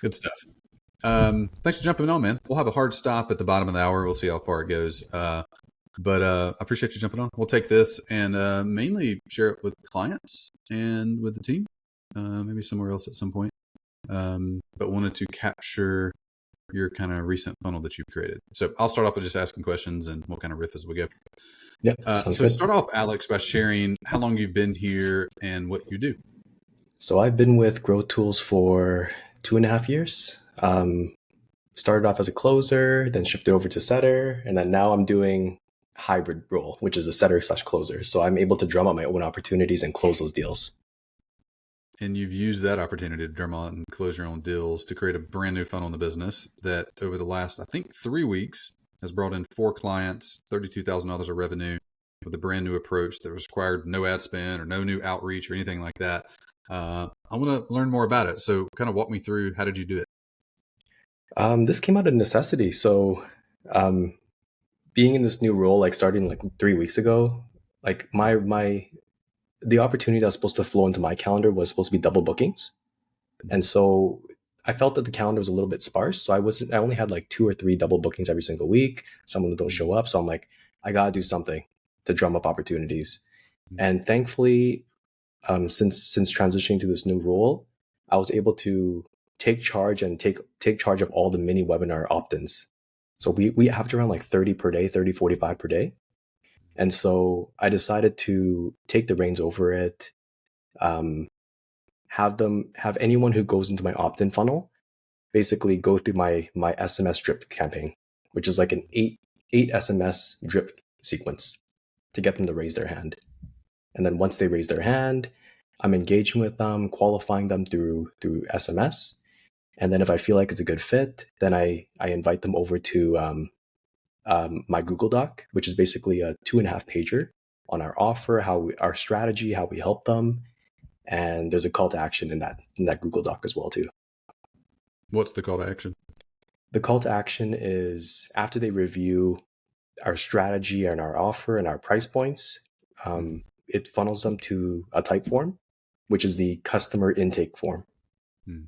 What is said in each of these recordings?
Good stuff. Thanks for jumping on, man. We'll have a hard stop at the bottom of the hour. We'll see how far it goes. But I appreciate you jumping on. We'll take this and mainly share it with clients and with the team, maybe somewhere else at some point. But wanted to capture your kind of recent funnel that you've created. So I'll start off with just asking questions and we'll kind of riff as we go. Yeah, sounds So good. start off, Alex, by sharing how long you've been here and what you do. So I've been with Growth Tools for 2.5 years. Started off as a closer, then shifted over to setter, and then now I'm doing hybrid role, which is a setter/closer. So I'm able to drum up my own opportunities and close those deals. And you've used that opportunity to drum out and close your own deals to create a brand new funnel in the business that over the last, I think, 3 weeks has brought in 4 clients, $32,000 of revenue with a brand new approach that required no ad spend or no new outreach or anything like that. I want to learn more about it. So kind of walk me through, how did you do it? This came out of necessity. So being in this new role, like starting like 3 weeks ago, like the opportunity that was supposed to flow into my calendar was supposed to be double bookings. And so I felt that the calendar was a little bit sparse. So I only had like 2 or 3 double bookings every single week. Some of them don't show up. So I'm like, I gotta do something to drum up opportunities. And thankfully, since transitioning to this new role, I was able to take charge and take charge of all the mini webinar opt-ins. So we average around like 30 per day, 30, 45 per day. And so I decided to take the reins over it, have anyone who goes into my opt-in funnel basically go through my SMS drip campaign, which is like an eight SMS drip sequence to get them to raise their hand. And then once they raise their hand, I'm engaging with them, qualifying them through SMS. And then if I feel like it's a good fit, then I invite them over to my Google Doc, which is basically a 2.5 pager on our offer, our strategy, how we help them. And there's a call to action in that Google Doc as well too. What's the call to action? The call to action is after they review our strategy and our offer and our price points, it funnels them to a type form, which is the customer intake form.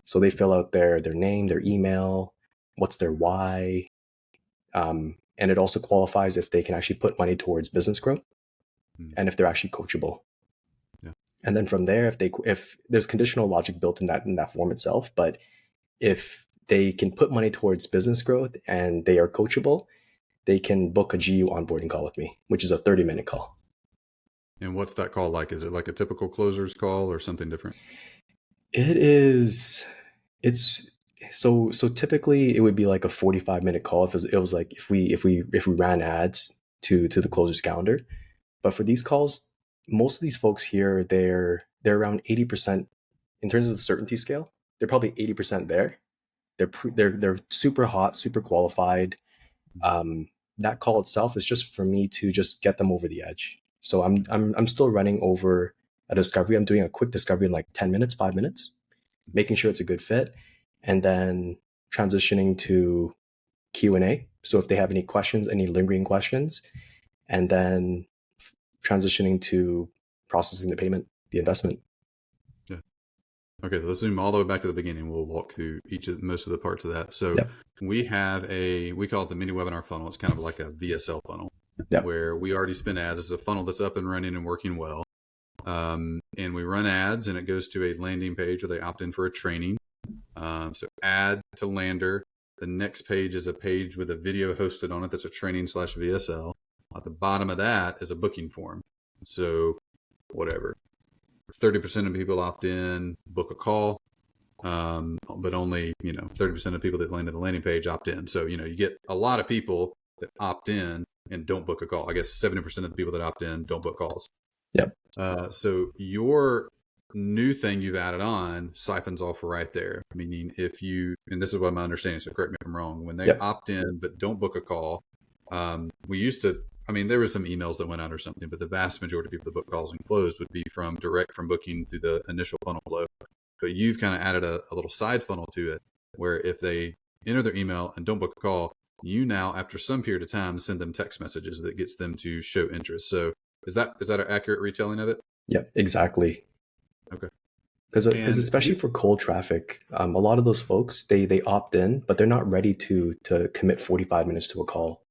So they fill out their name, their email, what's their why, and it also qualifies if they can actually put money towards business growth and if they're actually coachable. Yeah. And then from there, if there's conditional logic built in that form itself, but if they can put money towards business growth and they are coachable, they can book a GU onboarding call with me, which is a 30-minute call. And what's that call like? Is it like a typical closer's call or something different? It's so typically it would be like a 45-minute call if it was like if we ran ads to the closer's calendar. But for these calls, most of these folks here, they're around 80% in terms of the certainty scale. They're probably 80% there. They're super hot, super qualified. That call itself is just for me to just get them over the edge. So I'm still running over a discovery. I'm doing a quick discovery in like 10 minutes, 5 minutes, making sure it's a good fit, and then transitioning to Q&A. So if they have any questions, any lingering questions, and then transitioning to processing the payment, the investment. Yeah. Okay, so let's zoom all the way back to the beginning. We'll walk through most of the parts of that. So we have we call it the mini webinar funnel. It's kind of like a VSL funnel where we already spin ads. It's a funnel that's up and running and working well. And we run ads and it goes to a landing page where they opt in for a training. So add to lander. The next page is a page with a video hosted on it that's a training/VSL. At the bottom of that is a booking form. So whatever, 30% of people opt in, book a call, but only 30% of people that land at the landing page opt in. So you get a lot of people that opt in and don't book a call. I guess 70% of the people that opt in don't book calls. Yep. So your new thing you've added on siphons off right there. Meaning and this is what my understanding, so correct me if I'm wrong, when they opt in but don't book a call, we used to, there were some emails that went out or something, but the vast majority of people that book calls and closed would be direct from booking through the initial funnel flow. But you've kind of added a little side funnel to it where if they enter their email and don't book a call, you now, after some period of time, send them text messages that gets them to show interest. So is that an accurate retelling of it? Yep, exactly. Okay. Because especially for cold traffic, a lot of those folks they opt in, but they're not ready to commit 45 minutes to a call.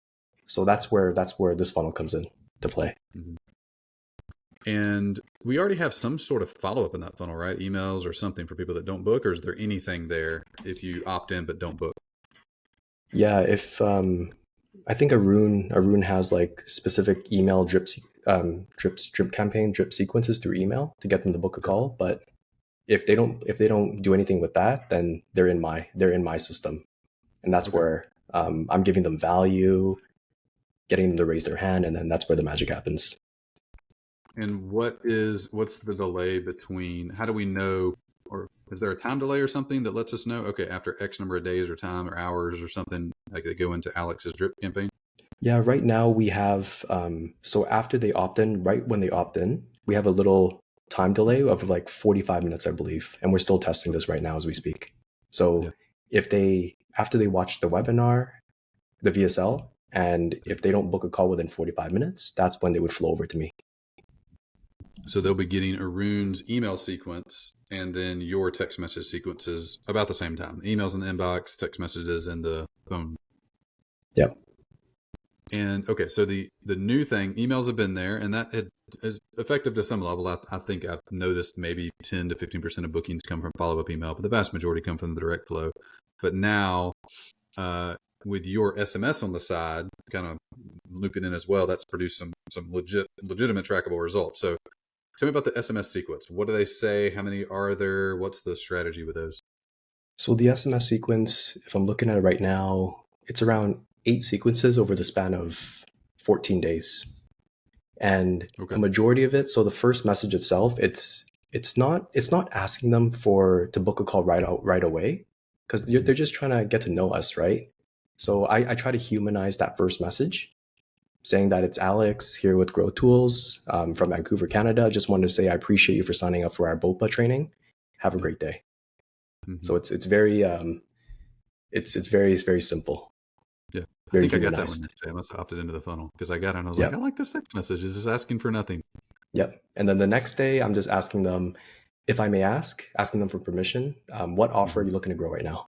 So that's where this funnel comes in to play. Mm-hmm. And we already have some sort of follow up in that funnel, right? Emails or something for people that don't book, or is there anything there if you opt in but don't book? Yeah, if I think Arun has like specific email drip campaign drip sequences through email to get them to book a call, but if they don't do anything with that, then they're in my system, and that's where I'm giving them value, getting them to raise their hand, and then that's where the magic happens. And what's the delay between? How do we know, or is there a time delay or something that lets us know? Okay, after X number of days or time or hours or something, like they go into Alex's drip campaign. Yeah, right now we have so after they opt in, right when they opt in, we have a little time delay of like 45 minutes, I believe, and we're still testing this right now as we speak. So if they after they watch the webinar, the VSL, and if they don't book a call within 45 minutes, that's when they would flow over to me. So they'll be getting Arun's email sequence and then your text message sequences about the same time. Emails in the inbox, text messages in the phone. Yep. And okay, so the new thing, emails have been there, and that is effective to some level. I think I've noticed maybe 10 to 15% of bookings come from follow-up email, but the vast majority come from the direct flow. But now, with your SMS on the side, kind of looping in as well, that's produced some legitimate trackable results. So tell me about the SMS sequence. What do they say? How many are there? What's the strategy with those? So the SMS sequence, if I'm looking at it right now, it's around 8 sequences over the span of 14 days. And a majority of it, so the first message itself, it's not asking them to book a call right away, because they're just trying to get to know us, right? So I try to humanize that first message, saying that it's Alex here with Grow Tools from Vancouver, Canada. Just wanted to say I appreciate you for signing up for our BOPA training. Have a great day. Mm-hmm. So it's very it's very simple. Yeah, I think humanized. I got that one yesterday. I must have opted into the funnel because I got it and I was like, I like this text message. It's just asking for nothing. Yep. And then the next day, I'm just asking them, if I may asking them for permission, what offer are you looking to grow right now?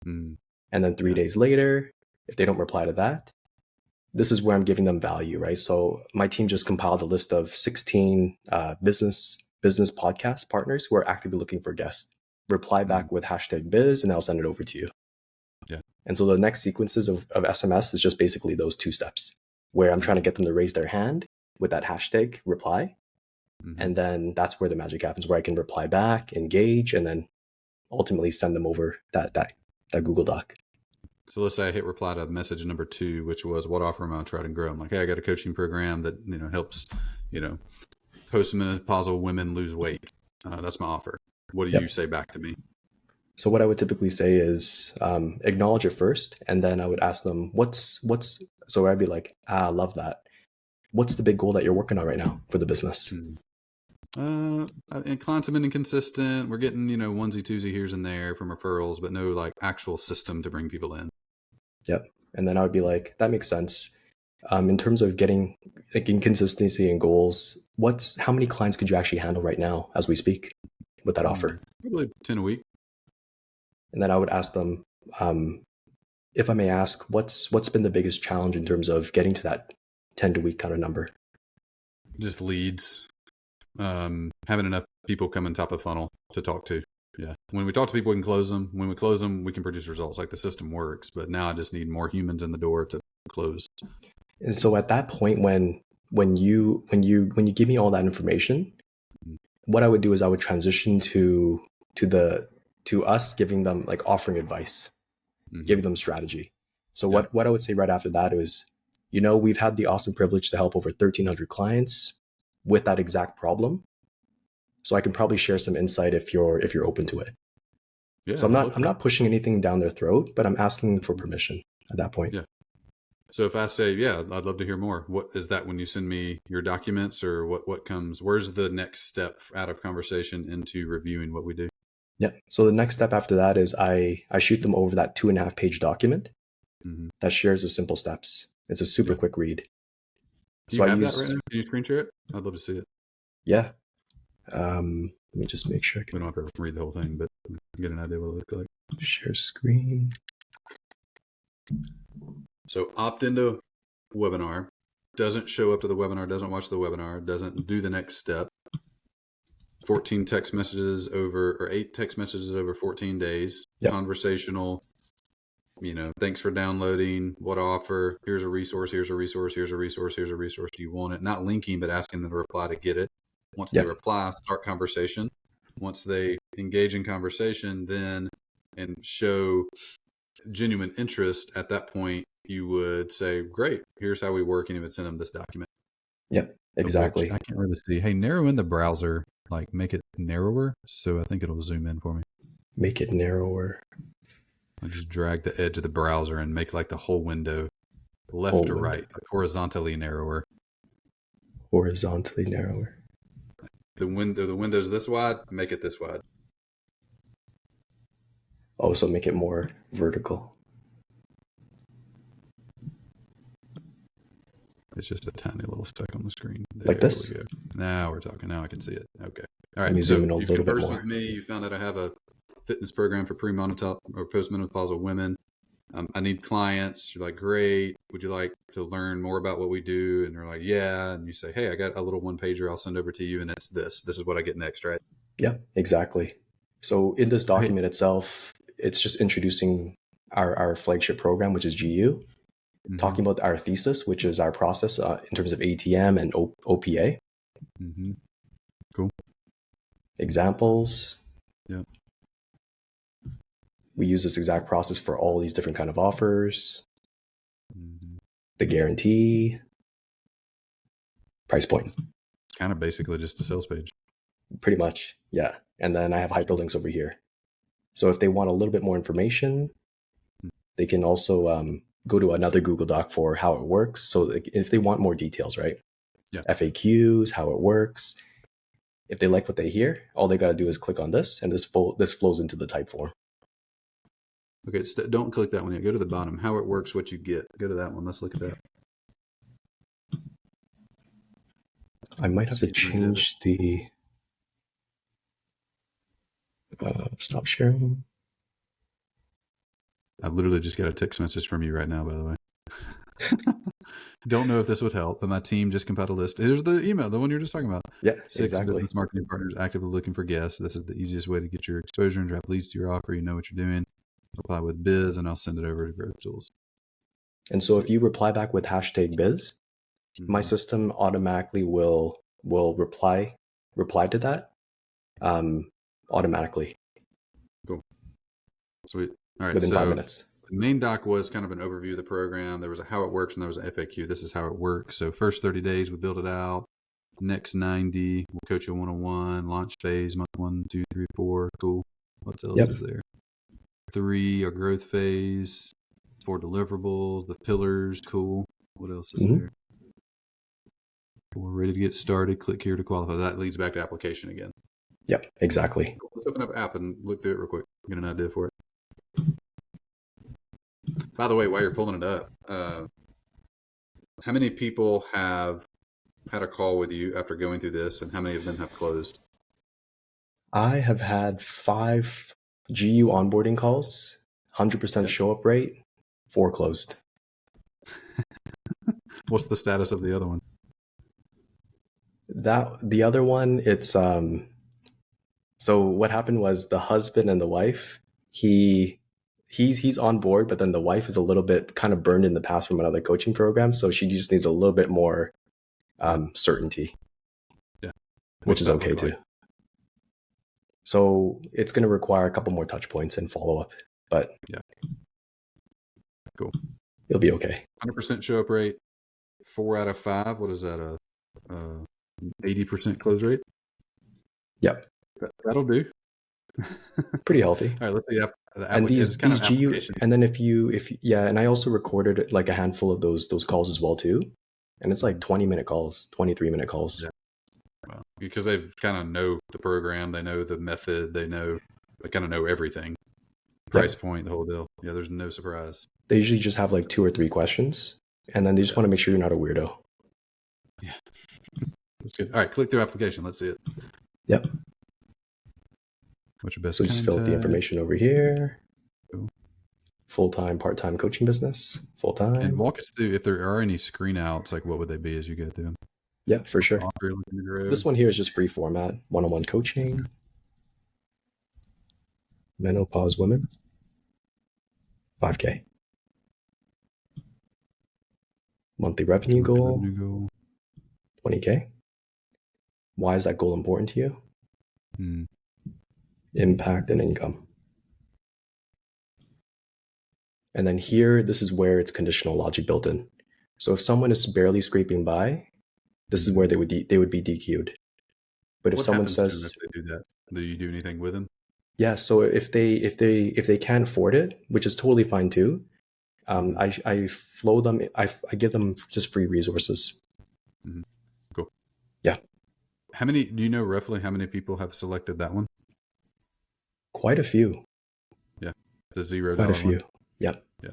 Mm. And then 3 days later, if they don't reply to that, this is where I'm giving them value, right? So my team just compiled a list of 16 business podcast partners who are actively looking for guests. Reply back with #biz and I'll send it over to you. Yeah. And so the next sequences of SMS is just basically those 2 steps where I'm trying to get them to raise their hand with that hashtag reply. Mm-hmm. And then that's where the magic happens, where I can reply back, engage, and then ultimately send them over that Google Doc. So let's say I hit reply to message number 2, which was, what offer am I trying to grow? I'm like, hey, I got a coaching program that, helps, postmenopausal women lose weight. That's my offer. What do you say back to me? So what I would typically say is acknowledge it first, and then I would ask them, so I'd be like, I love that. What's the big goal that you're working on right now for the business? And clients have been inconsistent. We're getting, onesie twosie here's and there from referrals, but no like actual system to bring people in. Yep. And then I would be like, that makes sense. In terms of getting like inconsistency and goals, how many clients could you actually handle right now as we speak with that offer? Probably 10 a week. And then I would ask them, if I may ask, what's been the biggest challenge in terms of getting to that 10 a week kind of number? Just leads. Having enough people come in top of the funnel to talk to. Yeah. When we talk to people, we can close them. When we close them, we can produce results. Like the system works, but now I just need more humans in the door to close. And so at that point, when you give me all that information, what I would do is I would transition to us giving them like offering advice, giving them strategy. So what I would say right after that is, we've had the awesome privilege to help over 1,300 clients with that exact problem. So I can probably share some insight if you're open to it. Yeah, so I'm not pushing anything down their throat, but I'm asking for permission at that point. Yeah. So if I say, yeah, I'd love to hear more, what is that when you send me your documents, or what comes, where's the next step out of conversation into reviewing what we do? Yeah. So the next step after that is I shoot them over that 2.5 page document that shares the simple steps. It's a super quick read. Do you have that right now? Can you screen share it? I'd love to see it. Yeah. Let me just make sure I We can don't have to read the whole thing, but get an idea what it looks like. share screen. So opt into webinar, doesn't show up to the webinar, doesn't watch the webinar, doesn't do the next step. 14 text messages over, or 8 text messages over 14 days. Yep. Conversational, thanks for downloading, what offer, here's a resource, here's a resource, here's a resource, here's a resource. Do you want it? Not linking, but asking them to reply to get it. Once they reply, start conversation. Once they engage in conversation, then and show genuine interest, at that point, you would say, great, here's how we work, and you would send them this document. Yep, exactly. I can't really see. Hey, narrow in the browser, like make it narrower. So I think it'll zoom in for me. Make it narrower. I just drag the edge of the browser and make like the whole window left to right, horizontally narrower. Horizontally narrower. The window's this wide, make it this wide. Also make it more vertical. It's just a tiny little speck on the screen. Like this? We go. Now we're talking. Now I can see it. Okay. All right. Let me zoom in a little bit more. With me. You found out I have a fitness program for premenopausal or postmenopausal women. I need clients. You're like, great. Would you like to learn more about what we do? And they're like, yeah. And you say, hey, I got a little 1-pager I'll send over to you, and it's this. This is what I get next, right? Yeah, exactly. So in this document itself, it's just introducing our flagship program, which is GU, talking about our thesis, which is our process in terms of ATM and OPA. Cool. Examples. Yeah. We use this exact process for all these different kind of offers. The guarantee. Price point. It's kind of basically just a sales page. Pretty much, yeah. And then I have hyperlinks over here. So if they want a little bit more information, they can also go to another Google Doc for how it works. So if they want more details, right? Yeah. FAQs, how it works. If they like what they hear, all they got to do is click on this, and this flows into the type form. Okay, don't click that one yet. Go to the bottom. How it works, what you get. Go to that one. Let's look at that. I might have to change the... stop sharing. I literally just got a text message from you right now, by the way. Don't know if this would help, but my team just compiled a list. Here's the email, the one you're just talking about. Yeah, 6 exactly. business marketing partners actively looking for guests. This is the easiest way to get your exposure and drive leads to your offer. You know what you're doing. Reply with biz, and I'll send it over to Growth Tools. And so if you reply back with #biz, my system automatically will reply to that automatically. Cool. Sweet. All right. Within 5 minutes. The main doc was kind of an overview of the program. There was a how it works, and there was an FAQ. This is how it works. So first 30 days, we build it out. Next 90, we'll coach you 101. Launch phase, month 1, 2, 3, 4. Cool. What else is there? 3, our growth phase. 4 deliverables. The pillars. Cool. What else is there? We're ready to get started. Click here to qualify. That leads back to application again. Yep, exactly. Let's open up app and look through it real quick. Get an idea for it. By the way, while you're pulling it up, how many people have had a call with you after going through this, and how many of them have closed? I have had 5 GU onboarding calls, 100% show up rate, 4 closed. What's the status of the other one? The other one, it's so what happened was the husband and the wife, he's on board, but then the wife is a little bit kind of burned in the past from another coaching program, so she just needs a little bit more certainty. Yeah. Which is okay too. So it's going to require a couple more touch points and follow up, but yeah. Cool. It'll be okay. 100% show up rate, 4 out of 5. What is that? 80% close rate? Yep. That'll do. Pretty healthy. All right, let's see. And these GU, and then if and I also recorded like a handful of those calls as well too. And it's like 20-minute calls, 23-minute calls. Yeah. Well, because they kind of know the program, they know the method, they kind of know everything. Price point, the whole deal. Yeah, there's no surprise. They usually just have like 2 or 3 questions, and then they just want to make sure you're not a weirdo. Yeah. That's good. All right, click through application. Let's see it. Yep. What's your best So just fill out the information over here. Cool. Full-time, part-time coaching business. Full-time. And walk us through, if there are any screen outs, like what would they be as you go through them? Yeah, for sure. This This one here is just free format, one-on-one coaching. Menopause women. 5K. Monthly revenue goal. 20K. Why is that goal important to you? Impact and income. And then here, this is where it's conditional logic built in. So if someone is barely scraping by, this is where they would be DQ'd. But if someone says, if they do that, do you do anything with them? Yeah. So if they can't afford it, which is totally fine too, I flow them. I give them just free resources. Cool. Yeah. Do you know roughly how many people have selected that one? Quite a few. Yeah. The $0 Quite a few. One? Yeah.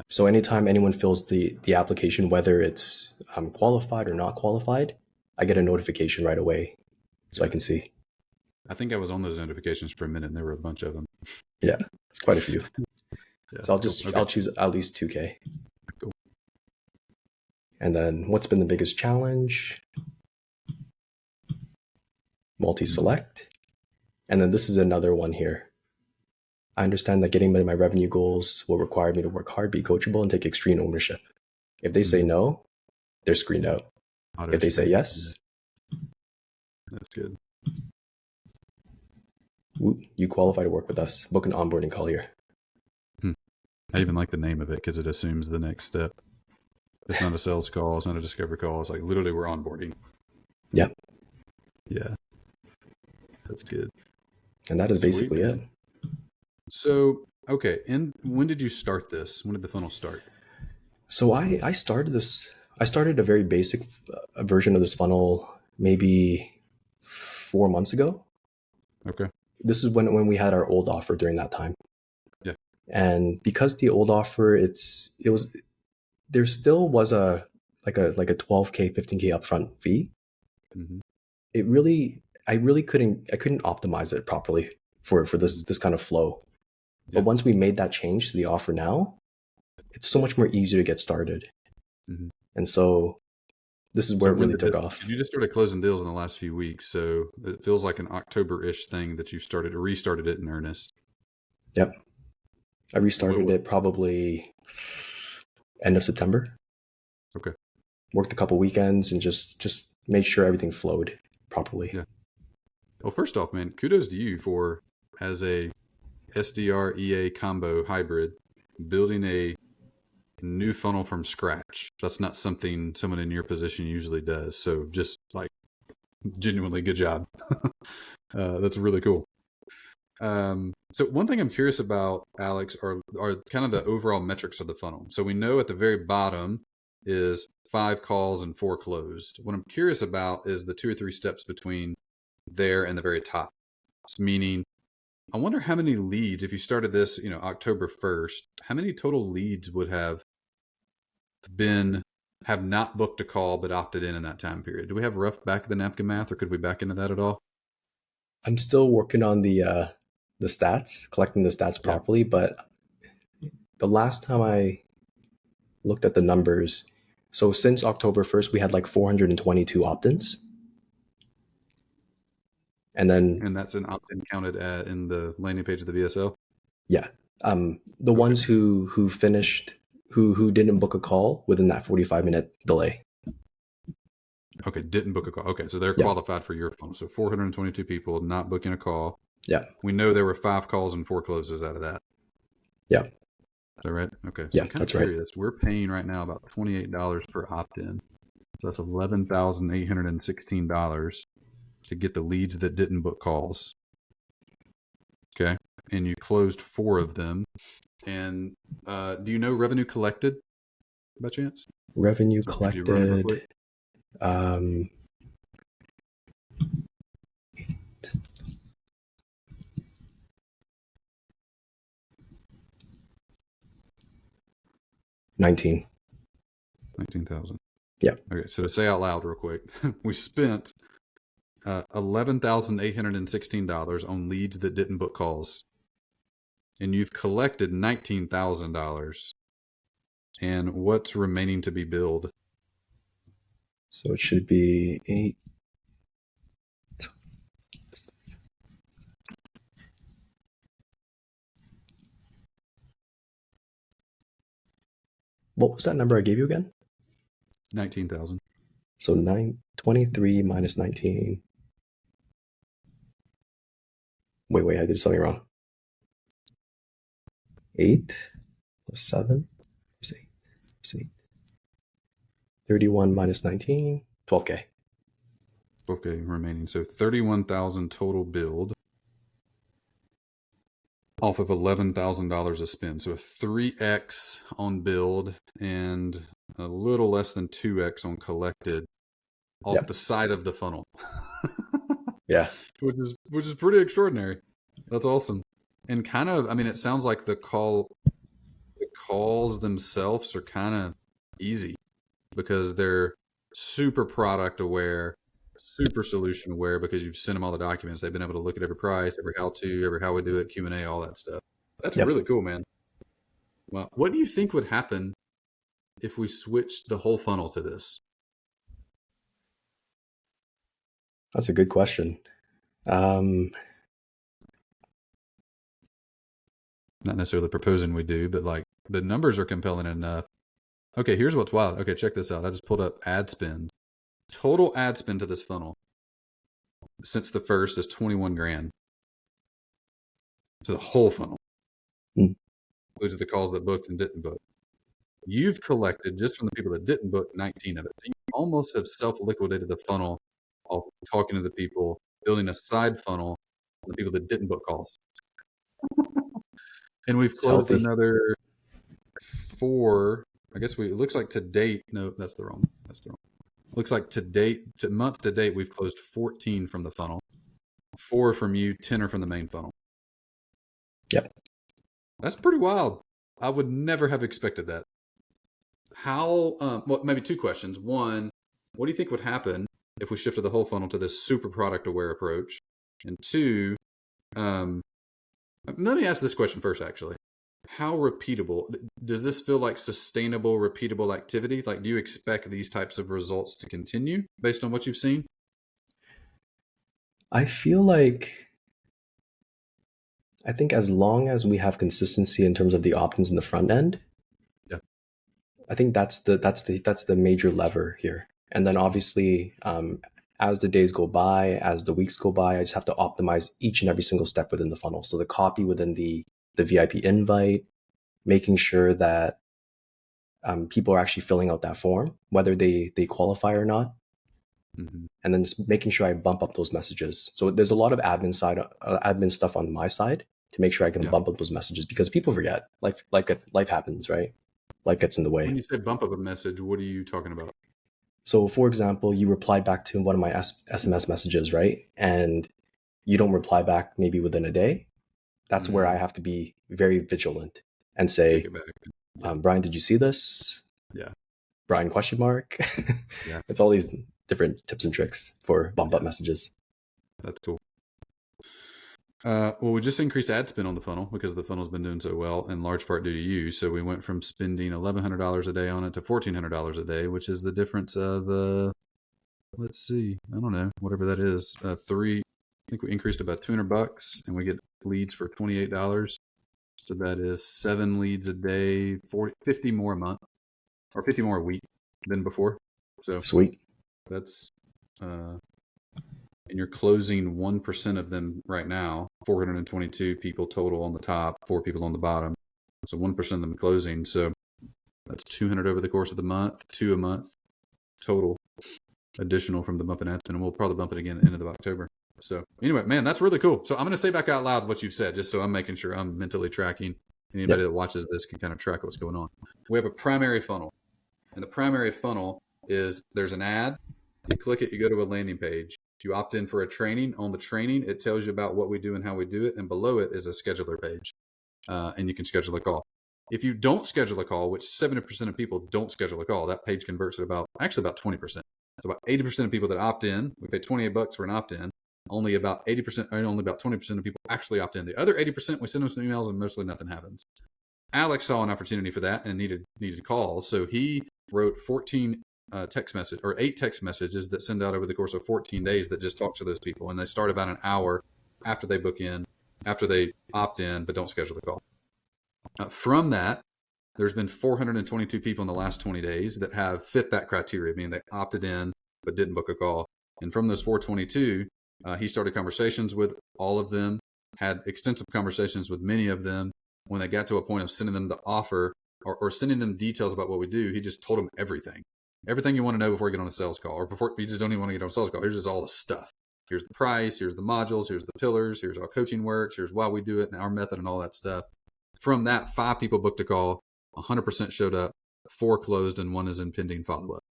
So anytime anyone fills the application, whether it's qualified or not qualified, I get a notification right away, so I can see. I think I was on those notifications for a minute, and there were a bunch of them. Yeah, it's quite a few. So I'll choose at least 2K. Cool. And then what's been the biggest challenge? Multi-select. And then this is another one here. I understand that getting my revenue goals will require me to work hard, be coachable, and take extreme ownership. If they say no, they're screened out. If they say yes, that's good. You qualify to work with us. Book an onboarding call here. I even like the name of it because it assumes the next step. It's not a sales call. It's not a discovery call. It's like literally we're onboarding. Yep. Yeah. That's good. And that is basically it. So, okay. And when did you start this? When did the funnel start? So I started this. I started a very basic version of this funnel maybe 4 months ago. Okay. This is when we had our old offer during that time. Yeah. And because the old offer, there still was a 12K, 15K upfront fee. Mm-hmm. I couldn't optimize it properly for this kind of flow. Yeah. But once we made that change to the offer now, it's so much more easier to get started. Mm-hmm. And so this is where it really took off. You just started closing deals in the last few weeks, so it feels like an October-ish thing that you've restarted it in earnest. Yep. I restarted it probably end of September. Okay. Worked a couple weekends and just made sure everything flowed properly. Yeah. Well, first off, man, kudos to you for, as a SDR EA combo hybrid, building a new funnel from scratch. That's not something someone in your position usually does. So just like genuinely good job. That's really cool. So one thing I'm curious about, Alex, are kind of the overall metrics of the funnel. So we know at the very bottom is 5 calls and 4 closed. What I'm curious about is the 2 or 3 steps between there and the very top. Meaning, I wonder how many leads, if you started this, October 1st, how many total leads would have not booked a call but opted in that time period? Do we have rough back of the napkin math, or could we back into that at all? I'm still working on the stats, collecting the stats properly, but the last time I looked at the numbers, so since October 1st, we had like 422 opt-ins. And that's an opt-in counted in the landing page of the VSL? Yeah. The ones who finished, who didn't book a call within that 45-minute delay. Okay, didn't book a call. Okay, so they're qualified for your funnel. So 422 people not booking a call. Yeah. We know there were 5 calls and 4 closes out of that. Yeah. Is that right? Okay. So yeah, I'm kind that's of curious. Right. We're paying right now about $28 per opt-in. So that's $11,816 to get the leads that didn't book calls. Okay. And you closed 4 of them. And do you know revenue collected by chance? Revenue collected. $19,000. Yeah. Okay, so to say out loud real quick, we spent $11,816 on leads that didn't book calls. And you've collected $19,000. And what's remaining to be billed? So it should be 8. What was that number I gave you again? 19,000. So 923 minus 19. Wait, I did something wrong. 8 plus 7. See. 31 minus 19. 12K. 12K remaining. So 31,000 total billed off of $11,000 a spend. So a 3x on billed and a little less than 2x on collected off the side of the funnel. Yeah. Which is pretty extraordinary. That's awesome. And kind of, I mean, it sounds like the calls themselves are kind of easy because they're super product aware, super solution aware, because you've sent them all the documents. They've been able to look at every price, every how we do it, Q&A, all that stuff. That's really cool, man. Well, what do you think would happen if we switched the whole funnel to this? That's a good question. Not necessarily proposing we do, but like the numbers are compelling enough. Okay, here's what's wild. Okay, check this out. I just pulled up ad spend. Total ad spend to this funnel since the first is 21 grand. To the whole funnel. Includes the calls that booked and didn't book. You've collected, just from the people that didn't book, 19 of it. So you almost have self-liquidated the funnel of talking to the people, building a side funnel on the people that didn't book calls. And we've closed another 4. I guess it looks like to date. No, that's the wrong. Looks like month to date, we've closed 14 from the funnel. 4 from you, 10 are from the main funnel. Yep. That's pretty wild. I would never have expected that. How, well, maybe 2 questions. One, what do you think would happen if we shifted the whole funnel to this super product aware approach? And 2, let me ask this question first, actually. How repeatable? Does this feel like sustainable, repeatable activity? Like, do you expect these types of results to continue based on what you've seen? I feel like, I think as long as we have consistency in terms of the opt-ins in the front end, I think that's the major lever here. And then obviously, as the days go by, as the weeks go by, I just have to optimize each and every single step within the funnel. So the copy within the VIP invite, making sure that people are actually filling out that form, whether they qualify or not. Mm-hmm. And then just making sure I bump up those messages. So there's a lot of admin stuff on my side to make sure I can bump up those messages, because people forget. Life happens, right? Life gets in the way. When you say bump up a message, what are you talking about? So for example, you reply back to one of my SMS messages, right? And you don't reply back maybe within a day. That's where I have to be very vigilant and say, Brian, did you see this? Yeah. Brian ? Yeah. It's all these different tips and tricks for bump up messages. That's cool. Well, we just increased ad spend on the funnel because the funnel's been doing so well, in large part due to you. So we went from spending $1,100 a day on it to $1,400 a day, which is the difference of let's see, I don't know, whatever that is. I think we increased about $200, and we get leads for $28. So that is 7 leads a day, 50 more a month, or 50 more a week than before. So sweet. That's and you're closing 1% of them right now. 422 people total on the top, 4 people on the bottom. So 1% of them closing. So that's 200 over the course of the month, 2 a month total, additional from the bump and ad spend, and we'll probably bump it again at the end of October. So anyway, man, that's really cool. So I'm going to say back out loud what you've said, just so I'm making sure I'm mentally tracking. Anybody that watches this can kind of track what's going on. We have a primary funnel, and the primary funnel is there's an ad. You click it, you go to a landing page. If you opt in for a training, on the training, it tells you about what we do and how we do it. And below it is a scheduler page. And you can schedule a call. If you don't schedule a call, which 70% of people don't schedule a call, that page converts at about 20%. So about 80% of people that opt in, we pay $28 for an opt-in. Only about 80%, or only about 20% of people actually opt in. The other 80%, we send them some emails and mostly nothing happens. Alex saw an opportunity for that and needed calls. So he wrote 14 text message or 8 text messages that send out over the course of 14 days that just talk to those people. And they start about an hour after they book in, after they opt in, but don't schedule the call. From that, there's been 422 people in the last 20 days that have fit that criteria, meaning they opted in but didn't book a call. And from those 422, he started conversations with all of them, had extensive conversations with many of them. When they got to a point of sending them the offer or sending them details about what we do, he just told them everything you want to know before you get on a sales call, or before you just don't even want to get on a sales call. Here's just all the stuff. Here's the price, here's the modules, here's the pillars, here's how coaching works, here's why we do it and our method and all that stuff. From that, 5 people booked a call, 100% showed up, 4 closed, and 1 is in pending follow-up.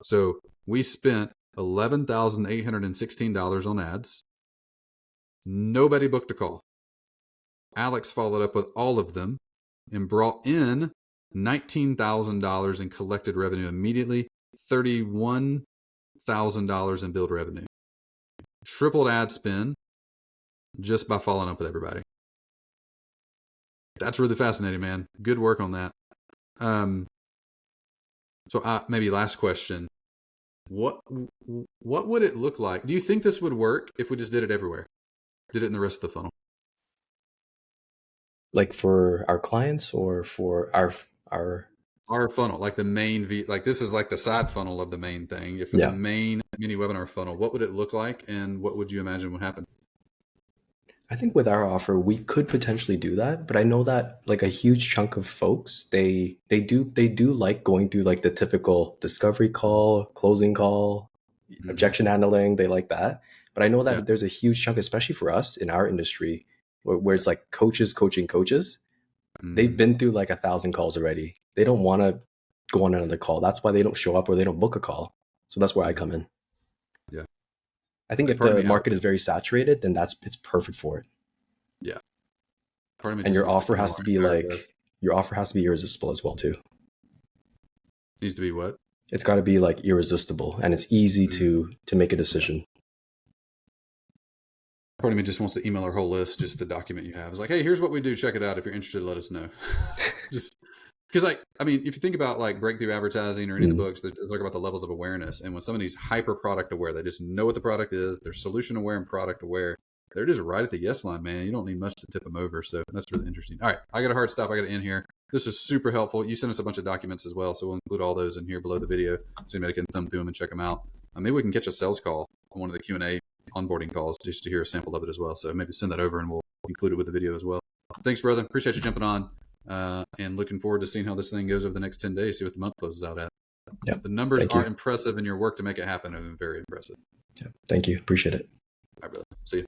So we spent $11,816 on ads. Nobody booked a call. Alex followed up with all of them and brought in $19,000 in collected revenue immediately, $31,000 in billed revenue. Tripled ad spend just by following up with everybody. That's really fascinating, man. Good work on that. So maybe last question. What would it look like? Do you think this would work if we just did it everywhere? Did it in the rest of the funnel? Like for our clients or for our funnel, like the main like this is like the side funnel of the main thing. If the main mini webinar funnel, what would it look like, and what would you imagine would happen? I think with our offer, we could potentially do that, but I know that like a huge chunk of folks, they do like going through like the typical discovery call, closing call, objection handling. They like that, but I know that there's a huge chunk, especially for us in our industry, where it's like coaches coaching coaches. They've been through like 1,000 calls already. They don't want to go on another call. That's why they don't show up or they don't book a call. So that's where I come in. Yeah. I think if the market is very saturated, then it's perfect for it. Yeah. And your offer has to be irresistible as well too. Needs to be what? It's got to be like irresistible, and it's easy to make a decision. Part of me just wants to email our whole list, just the document you have. It's like, hey, here's what we do. Check it out. If you're interested, let us know. Just because, like, I mean, if you think about like breakthrough advertising or any of the books, they talk about the levels of awareness. And when somebody's hyper product aware, they just know what the product is, they're solution aware and product aware, they're just right at the yes line, man. You don't need much to tip them over. So that's really interesting. All right, I got a hard stop. I got to end here. This is super helpful. You sent us a bunch of documents as well, so we'll include all those in here below the video, so anybody can thumb through them and check them out. Maybe we can catch a sales call on one of the Q&A onboarding calls just to hear a sample of it as well. So maybe send that over and we'll include it with the video as well. Thanks, brother. Appreciate you jumping on, and looking forward to seeing how this thing goes over the next 10 days, see what the month closes out at. The numbers are impressive, and your work to make it happen have been very impressive. Thank you. Appreciate it. All right, brother. See you.